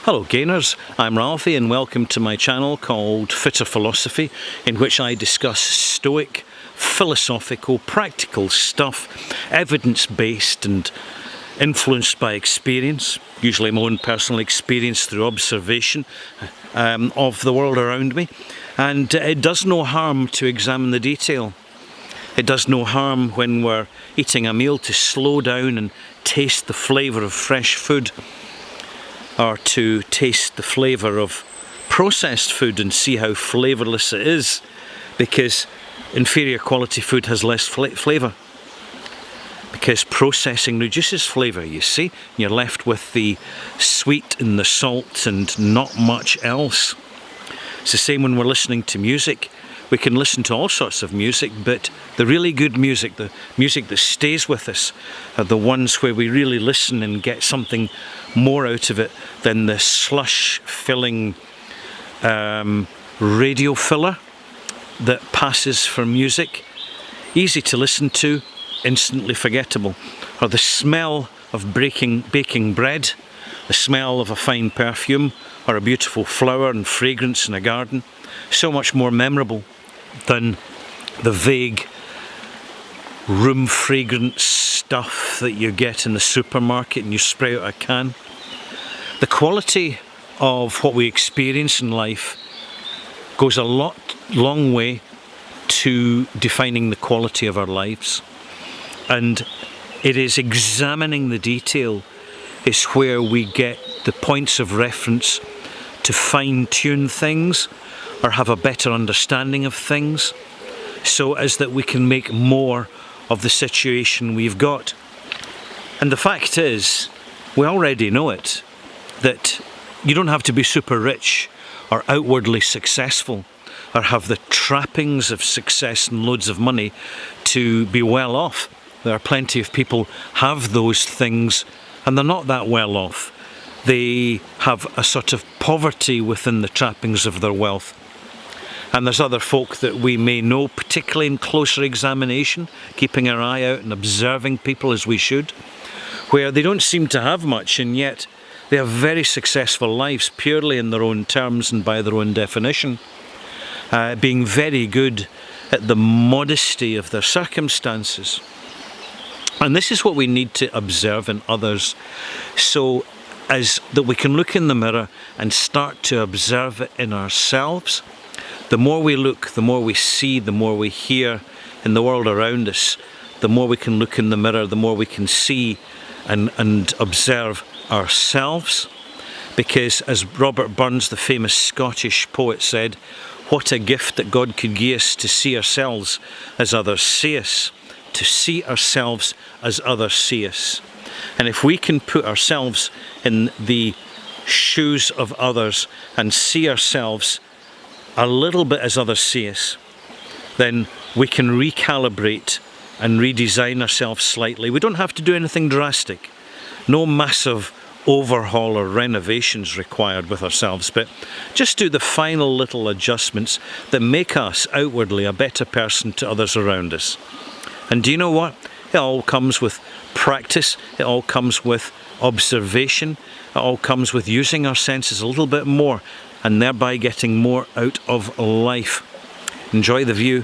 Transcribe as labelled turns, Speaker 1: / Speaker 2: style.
Speaker 1: Hello gainers, I'm Ralphie and welcome to my channel called Fitter Philosophy, in which I discuss stoic, philosophical, practical stuff, evidence-based and influenced by experience, usually my own personal experience through observation of the world around me. And it does no harm to examine the detail. It does no harm when we're eating a meal to slow down and taste the flavour of fresh food, or to taste the flavour of processed food and see how flavourless it is, because inferior quality food has less flavour. Because processing reduces flavour, you see. You're left with the sweet and the salt and not much else. It's the same when we're listening to music. We can listen to all sorts of music, but the really good music, the music that stays with us, are the ones where we really listen and get something more out of it than the slush-filling radio filler that passes for music. Easy to listen to, instantly forgettable. Or the smell of baking bread, the smell of a fine perfume, or a beautiful flower and fragrance in a garden. So much more memorable than the vague room fragrance stuff that you get in the supermarket and you spray out a can. The quality of what we experience in life goes a long way to defining the quality of our lives, and it is examining the detail is where we get the points of reference to fine-tune things or have a better understanding of things, so as that we can make more of the situation we've got. And the fact is, we already know it, that you don't have to be super rich or outwardly successful or have the trappings of success and loads of money to be well off. There are plenty of people have those things and they're not that well off. They have a sort of poverty within the trappings of their wealth. And there's other folk that we may know, particularly in closer examination, keeping our eye out and observing people as we should, where they don't seem to have much, and yet they have very successful lives purely in their own terms and by their own definition, being very good at the modesty of their circumstances. And this is what we need to observe in others, so as that we can look in the mirror and start to observe it in ourselves. The more we look, the more we see, the more we hear in the world around us, the more we can look in the mirror, the more we can see and observe ourselves. Because as Robert Burns, the famous Scottish poet, said, what a gift that God could give us to see ourselves as others see us, to see ourselves as others see us. And if we can put ourselves in the shoes of others and see ourselves a little bit as others see us, then we can recalibrate and redesign ourselves slightly. We don't have to do anything drastic. No massive overhaul or renovations required with ourselves, but just do the final little adjustments that make us outwardly a better person to others around us. And do you know what? It all comes with practice. It all comes with observation. It all comes with using our senses a little bit more and thereby getting more out of life. Enjoy the view.